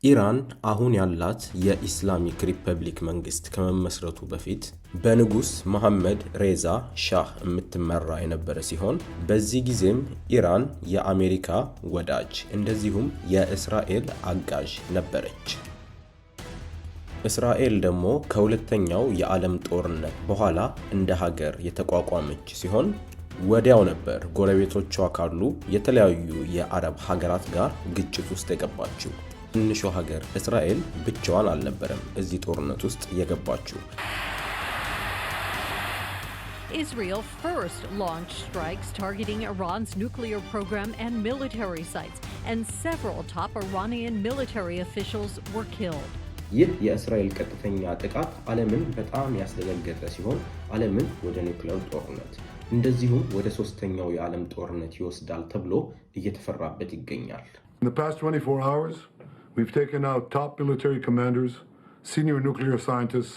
ኢራን አሁን ያላት የኢስላሚክ ሪፐብሊክ መንግስት ከመመስረቱ በፊት በንጉስ መሐመድ ሬዛ ሻህ የምትመራ የነበረ ሲሆን በዚህ ጊዜም ኢራን የአሜሪካ ወዳጅ እንደዚሁም የእስራኤል አጋዥ ነበረች። እስራኤል ደግሞ ከሁለተኛው የዓለም ጦርነት በኋላ እንደ ሀገር የተቋቋመች ሲሆን ወዲያው ነበር ጎረቤቶቿ ካሉ የተለያዩ የአረብ ሀገራት ጋር ግጭት ውስጥ የገባችው። ትንሿ ሀገር እስራኤል ብቻዋን አልነበረም እዚህ ጦርነት ውስጥ የገባችው። Israel first launched strikes targeting Iran's nuclear program and military sites, and several top Iranian military officials were killed. ይህ የእስራኤል ቀጥተኛ ጥቃት ዓለምን በጣም ያስደነገጠ ሲሆን ዓለምን ወደ ኒውክሌር ጦርነት እንደዚሁም ወደ ሶስተኛው የዓለም ጦርነት ይወስዳል ተብሎ እየተፈራበት ይገኛል። In the past 24 hours, we've taken out top military commanders, senior nuclear scientists,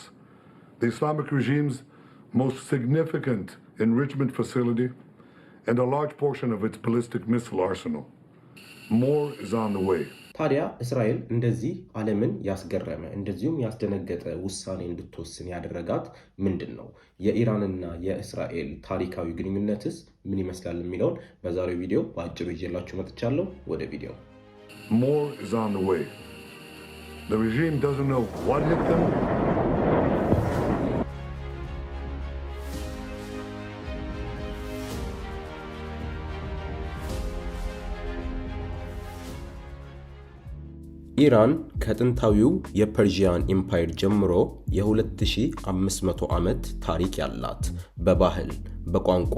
the Islamic regime's most significant enrichment facility, and a large portion of its ballistic missile arsenal. More is on the way. ታዲያ እስራኤል እንደዚህ ዓለምን ያስገረመ እንደዚሁም ያስደነገጠ ውሳኔ እንድትወስን ያደረጋት ምንድነው? የኢራንና የእስራኤል ታሪካዊ ግንኙነትስ ምን ይመስላል የሚለውን በዛሬው ቪዲዮ በአጭሩ ይዤላችሁ መጥቻለሁ። ወደ ቪዲዮ። More is on the way. The regime doesn't know what hit them. ኢራን ከጥንታዊው የፐርሺያን ኢምፓየር ጀምሮ የ2500 ዓመት ታሪክ ያላት በባህል፣ በቋንቋ፣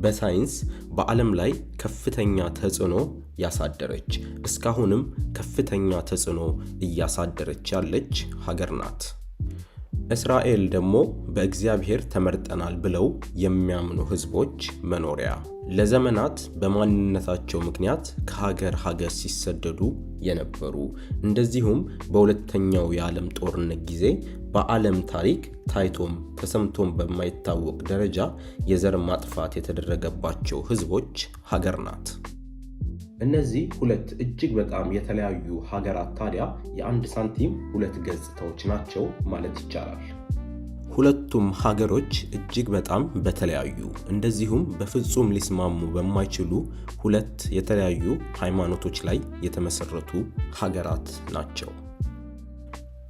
በሳይንስ በዓለም ላይ ከፍተኛ ተጽዕኖ ያሳደረች እስካሁንም ከፍተኛ ተጽዕኖ እያሳደረች ያለች ሀገር ናት። እስራኤል ደግሞ በእግዚአብሔር ተመርጠናል ብለው የሚያምኑ ህዝቦች መኖሪያ ለዘመናት በማንነታቸው ምክንያት ከሀገር ሀገር ሲሰደዱ የነበሩ እንደዚሁም በሁለተኛው የዓለም ጦርነት ጊዜ በዓለም ታሪክ ታይቶም ተሰምቶም በማይታወቅ ደረጃ የዘር ማጥፋት የተደረገባቸው ህዝቦች ሀገር ናት። እነዚህ ሁለት እጅግ በጣም የተለያዩ ሀገራት ታዲያ የአንድ ሳንቲም ሁለት ገጽታዎች ናቸው ማለት ይቻላል። ሁለቱም ሀገሮች እጅግ በጣም በተለያዩ እንደዚሁም በፍጹም ሊስማሙ በማይችሉ ሁለት የተለያዩ ሃይማኖቶች ላይ የተመሰረቱ ሀገራት ናቸው።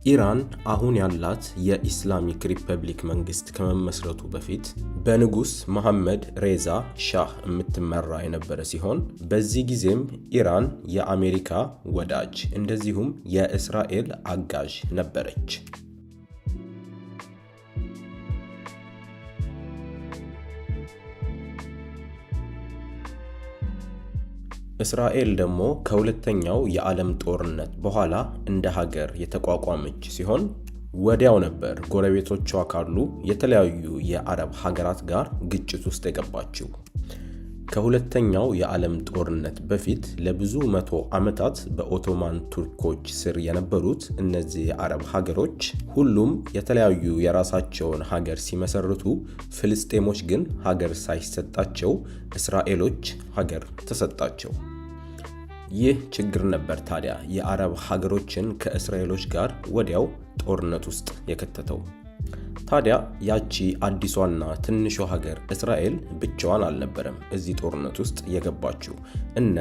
ኢራን አሁን ያላት የኢስላሚክ ሪፐብሊክ መንግስት ከመመስረቱ በፊት በንጉስ መሐመድ ሬዛ ሻህ የምትመራ የነበረ ሲሆን በዚህ ጊዜም ኢራን የአሜሪካ ወዳጅ እንደዚሁም የእስራኤል አጋዥ ነበረች። እስራኤል ደግሞ ከሁለተኛው የዓለም ጦርነት በኋላ እንደ ሀገር የተቋቋመች ሲሆን ወዲያው ነበር ጎረቤቶቿ ካሉ የተለያዩ የአረብ ሀገራት ጋር ግጭት ውስጥ የገባችው። ከሁለተኛው የዓለም ጦርነት በፊት ለብዙ መቶ ዓመታት በኦቶማን ቱርኮች ስር የነበሩት እነዚህ የአረብ ሀገሮች ሁሉም የተለያዩ የራሳቸውን ሀገር ሲመሰርቱ፣ ፍልስጤሞች ግን ሀገር ሳይሰጣቸው እስራኤሎች ሀገር ተሰጣቸው። ይህ ችግር ነበር ታዲያ የአረብ ሀገሮችን ከእስራኤሎች ጋር ወዲያው ጦርነት ውስጥ የከተተው። ታዲያ ያቺ አዲሷና ትንሿ ሀገር እስራኤል ብቻዋን አልነበረም እዚህ ጦርነት ውስጥ የገባችው። እነ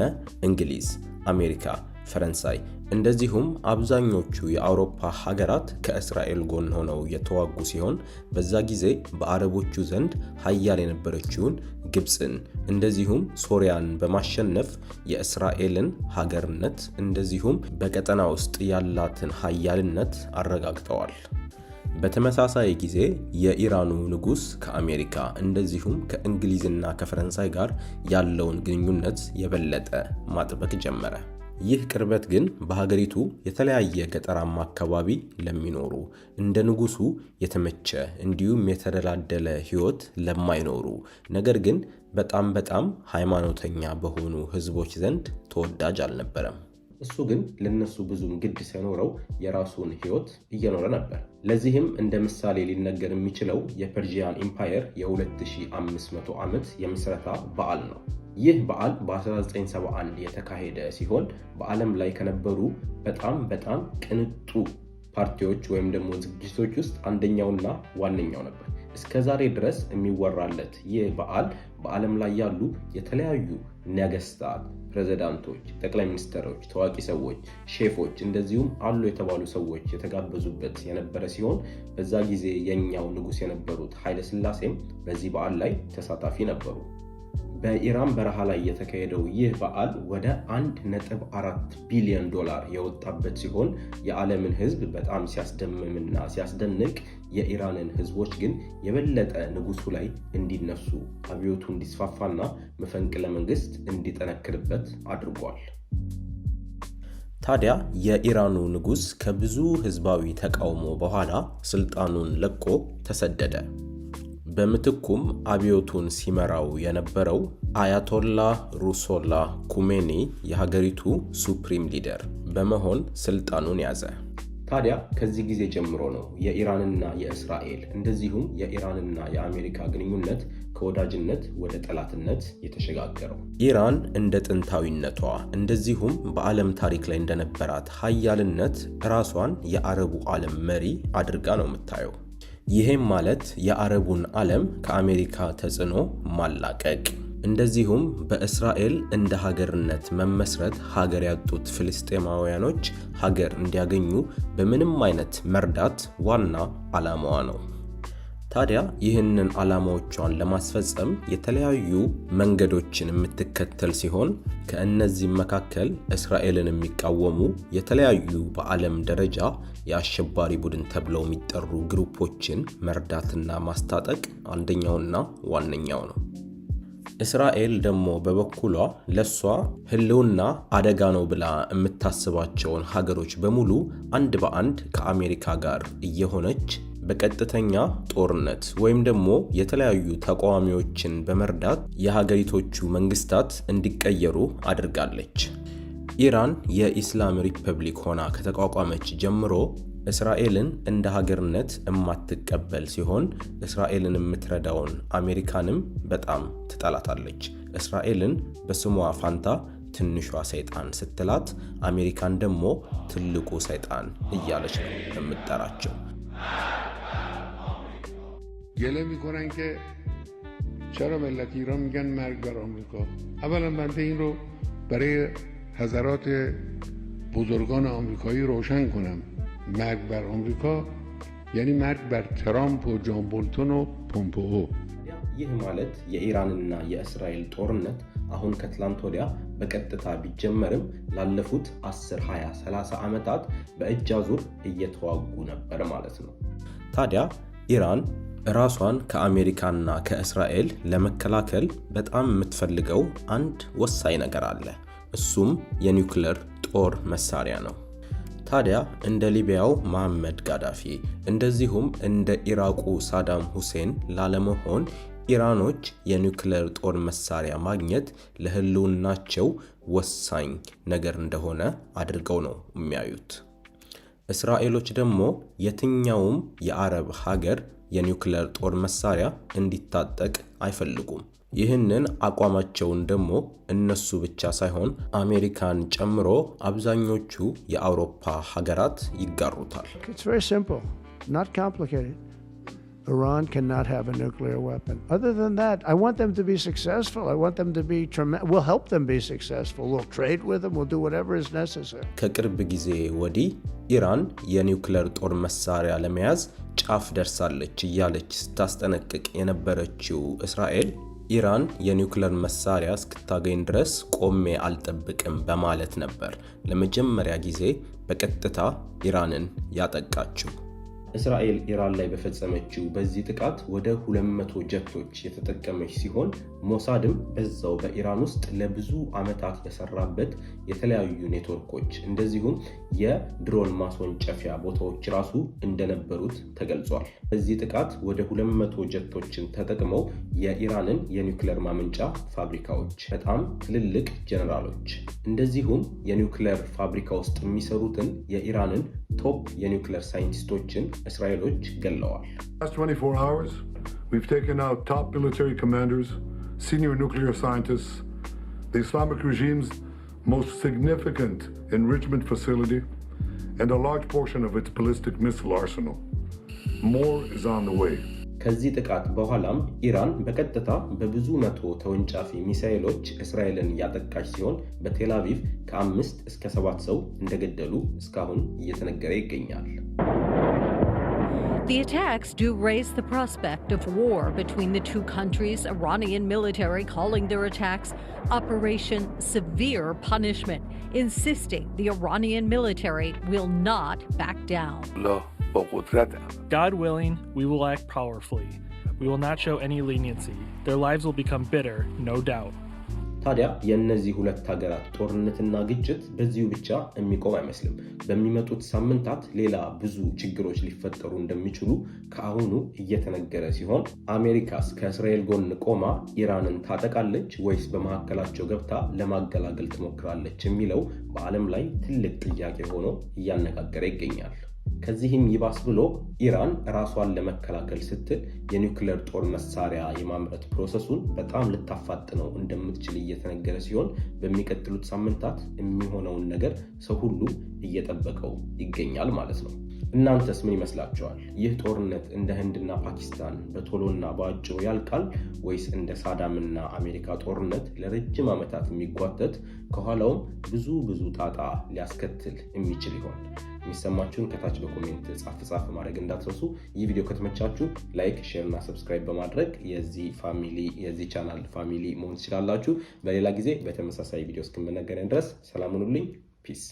እንግሊዝ፣ አሜሪካ፣ ፈረንሳይ እንደዚሁም አብዛኞቹ የአውሮፓ ሀገራት ከእስራኤል ጎን ሆነው የተዋጉ ሲሆን በዛ ጊዜ በአረቦቹ ዘንድ ሀያል የነበረችውን ግብፅን እንደዚሁም ሶሪያን በማሸነፍ የእስራኤልን ሀገርነት እንደዚሁም በቀጠና ውስጥ ያላትን ሀያልነት አረጋግጠዋል። በተመሳሳይ ጊዜ የኢራኑ ንጉስ ከአሜሪካ እንደዚሁም ከእንግሊዝና ከፈረንሳይ ጋር ያለውን ግንኙነት የበለጠ ማጥበቅ ጀመረ። ይህ ቅርበት ግን በሀገሪቱ የተለያየ ገጠራማ አካባቢ ለሚኖሩ እንደ ንጉሱ የተመቸ እንዲሁም የተደላደለ ህይወት ለማይኖሩ ነገር ግን በጣም ሃይማኖተኛ በሆኑ ህዝቦች ዘንድ ተወዳጅ አልነበረም። እሱ ግን ለነሱ ብዙም ግድ ሳይኖረው የራሱን ህይወት እየኖረ ነበር። ለዚህም እንደ ምሳሌ ሊነገር የሚችለው የፐርሺያን ኢምፓየር የ2500 ዓመት የምስረታ በዓል ነው። ይህ በዓል በ1971 የተካሄደ ሲሆን በዓለም ላይ ከነበሩ በጣም ቅንጡ ፓርቲዎች ወይም ደግሞ ዝግጅቶች ውስጥ አንደኛውና ዋነኛው ነበር። እስከ ዛሬ ድረስ የሚወራለት ይህ በዓል በዓለም ላይ ያሉ የተለያዩ ነገስታት፣ ፕሬዝዳንቶች፣ ጠቅላይ ሚኒስትሮች፣ ታዋቂ ሰዎች፣ ሼፎች እንደዚሁም አሉ የተባሉ ሰዎች የተጋበዙበት የነበረ ሲሆን በዛ ጊዜ የኛው ንጉስ የነበሩት ኃይለ ሥላሴም በዚህ በዓል ላይ ተሳታፊ ነበሩ። በኢራን በረሃ ላይ የተካሄደው ይህ በዓል ወደ $1.4 ቢሊዮን የወጣበት ሲሆን የዓለምን ህዝብ በጣም ሲያስደምምና ሲያስደንቅ የኢራንን ህዝቦች ግን የበለጠ ንጉሱ ላይ እንዲነሱ አብዮቱ እንዲስፋፋና መፈንቅለ መንግስት እንዲጠነክርበት አድርጓል። ታዲያ የኢራኑ ንጉስ ከብዙ ህዝባዊ ተቃውሞ በኋላ ስልጣኑን ለቆ ተሰደደ። በምትኩም አብዮቱን ሲመራው የነበረው አያቶላህ ሩሆላ ኩሜኒ የሀገሪቱ ሱፕሪም ሊደር በመሆን ስልጣኑን ያዘ። ታዲያ ከዚህ ጊዜ ጀምሮ ነው የኢራንና የእስራኤል እንደዚሁም የኢራንና የአሜሪካ ግንኙነት ከወዳጅነት ወደ ጠላትነት የተሸጋገረው። ኢራን እንደ ጥንታዊነቷ እንደዚሁም በዓለም ታሪክ ላይ እንደነበራት ሀያልነት ራሷን የአረቡ ዓለም መሪ አድርጋ ነው የምታየው። ይሄም ማለት የአረቡን ዓለም ከአሜሪካ ተጽዕኖ ማላቀቅ እንደዚሁም በእስራኤል እንደ ሀገርነት መመስረት ሀገር ያጡት ፍልስጤማውያኖች ሀገር እንዲያገኙ በምንም አይነት መርዳት ዋና ዓላማዋ ነው። ታዲያ ይህንን ዓላማዎቿን ለማስፈጸም የተለያዩ መንገዶችን የምትከተል ሲሆን ከእነዚህም መካከል እስራኤልን የሚቃወሙ የተለያዩ በዓለም ደረጃ የአሸባሪ ቡድን ተብለው የሚጠሩ ግሩፖችን መርዳትና ማስታጠቅ አንደኛውና ዋነኛው ነው። እስራኤል ደግሞ በበኩሏ ለሷ ህልውና አደጋ ነው ብላ የምታስባቸውን ሀገሮች በሙሉ አንድ በአንድ ከአሜሪካ ጋር እየሆነች በቀጥተኛ ጦርነት ወይም ደግሞ የተለያዩ ተቃዋሚዎችን በመርዳት የሀገሪቶቹ መንግስታት እንዲቀየሩ አድርጋለች። ኢራን የኢስላም ሪፐብሊክ ሆና ከተቋቋመች ጀምሮ እስራኤልን እንደ ሀገርነት የማትቀበል ሲሆን እስራኤልን የምትረዳውን አሜሪካንም በጣም ትጠላታለች። እስራኤልን በስሟ ፋንታ ትንሿ ሰይጣን ስትላት፣ አሜሪካን ደግሞ ትልቁ ሰይጣን እያለች ነው የምትጠራቸው። گله میکنن که چرا ملت ایران میگن مرگ بر آمریکا. اولا بنده این رو برای حضرات بزرگان آمریکایی روشن کنم. مرگ بر آمریکا یعنی مرگ بر ترامپ و جان بولتون و پومپئو. ይህ ማለት የኢራንና የእስራኤል ጦርነት አሁን ከትላንት ወዲያ በቀጥታ ቢጀመርም ላለፉት 10፣ 20፣ 30 ዓመታት በእጅ አዙር እየተዋጉ ነበር ማለት ነው። ታዲያ ኢራን ራሷን ከአሜሪካና ከእስራኤል ለመከላከል በጣም የምትፈልገው አንድ ወሳኝ ነገር አለ። እሱም የኒውክሌር ጦር መሳሪያ ነው። ታዲያ እንደ ሊቢያው መሐመድ ጋዳፊ እንደዚሁም እንደ ኢራቁ ሳዳም ሁሴን ላለመሆን ኢራኖች የኒውክሌር ጦር መሳሪያ ማግኘት ለህልውናቸው ወሳኝ ነገር እንደሆነ አድርገው ነው የሚያዩት። እስራኤሎች ደግሞ የትኛውም የአረብ ሀገር የኒውክሌር ጦር መሳሪያ እንዲታጠቅ አይፈልጉም። ይህንን አቋማቸውን ደግሞ እነሱ ብቻ ሳይሆን አሜሪካን ጨምሮ አብዛኞቹ የአውሮፓ ሀገራት ይጋሩታል። It's very simple, not complicated. Iran cannot have a nuclear weapon. Other than that, I want them to be successful. I want them to be we'll help them be successful. We'll trade with them. We'll do whatever is necessary. ከቅርብ ጊዜ ወዲህ ኢራን የኒውክሌር ጦር መሳሪያ ለመያዝ ጫፍ ደርሳለች እያለች ስታስጠነቅቅ የነበረችው እስራኤል ኢራን የኒውክሌር መሳሪያ እስክታገኝ ድረስ ቆሜ አልጠብቅም በማለት ነበር ለመጀመሪያ ጊዜ በቀጥታ ኢራንን ያጠቃችው። እስራኤል ኢራን ላይ በፈጸመችው በዚህ ጥቃት ወደ 200 ጀቶች የተጠቀመች ሲሆን ሞሳድም በዛው በኢራን ውስጥ ለብዙ ዓመታት የሰራበት የተለያዩ ኔትወርኮች እንደዚሁም የድሮን ማስወንጨፊያ ቦታዎች ራሱ እንደነበሩት ተገልጿል። በዚህ ጥቃት ወደ 200 ጀቶችን ተጠቅመው የኢራንን የኒውክሌር ማመንጫ ፋብሪካዎች፣ በጣም ትልልቅ ጀነራሎች እንደዚሁም የኒውክሌር ፋብሪካ ውስጥ የሚሰሩትን የኢራንን ቶፕ የኒውክሌር ሳይንቲስቶችን እስራኤሎች ገለዋል። Last 24 hours, we've taken out top military commanders, senior nuclear scientists, the Islamic regime's most significant enrichment facility, and a large portion of its ballistic missile arsenal. More is on the way. ከዚህ ጥቃት በኋላም ኢራን በቀጥታ በብዙ መቶ ተወንጫፊ ሚሳኤሎች እስራኤልን ያጠቃች ሲሆን በቴል አቪቭ ከ5 እስከ 7 ሰው እንደገደሉ እስካሁን እየተነገረ ይገኛል። The attacks do raise the prospect of war between the two countries, Iranian military calling their attacks Operation Severe Punishment, insisting the Iranian military will not back down. God willing, we will act powerfully. We will not show any leniency. Their lives will become bitter, no doubt. ታዲያ የእነዚህ ሁለት ሀገራት ጦርነትና ግጭት በዚሁ ብቻ የሚቆም አይመስልም። በሚመጡት ሳምንታት ሌላ ብዙ ችግሮች ሊፈጠሩ እንደሚችሉ ከአሁኑ እየተነገረ ሲሆን አሜሪካስ ከእስራኤል ጎን ቆማ ኢራንን ታጠቃለች ወይስ በመካከላቸው ገብታ ለማገላገል ትሞክራለች የሚለው በዓለም ላይ ትልቅ ጥያቄ ሆኖ እያነጋገረ ይገኛል። ከዚህም ይባስ ብሎ ኢራን ራሷን ለመከላከል ስትል የኒውክሌር ጦር መሳሪያ የማምረት ፕሮሰሱን በጣም ልታፋጥነው እንደምትችል እየተነገረ ሲሆን በሚቀጥሉት ሳምንታት የሚሆነውን ነገር ሰው ሁሉ እየጠበቀው ይገኛል ማለት ነው። እናንተስ ምን ይመስላችኋል? ይህ ጦርነት እንደ ህንድና ፓኪስታን በቶሎና በአጭሩ ያልቃል ወይስ እንደ ሳዳምና አሜሪካ ጦርነት ለረጅም ዓመታት የሚጓተት ከኋላውም ብዙ ጣጣ ሊያስከትል የሚችል ይሆን? የሚሰማችሁን ከታች በኮሜንት ጻፍ ማድረግ እንዳትረሱ። ይህ ቪዲዮ ከተመቻችሁ ላይክ፣ ሼር እና ሰብስክራይብ በማድረግ የዚህ ቻናል ፋሚሊ መሆን ትችላላችሁ። በሌላ ጊዜ በተመሳሳይ ቪዲዮ እስክንገናኝ ድረስ ሰላም ሁኑልኝ። ፒስ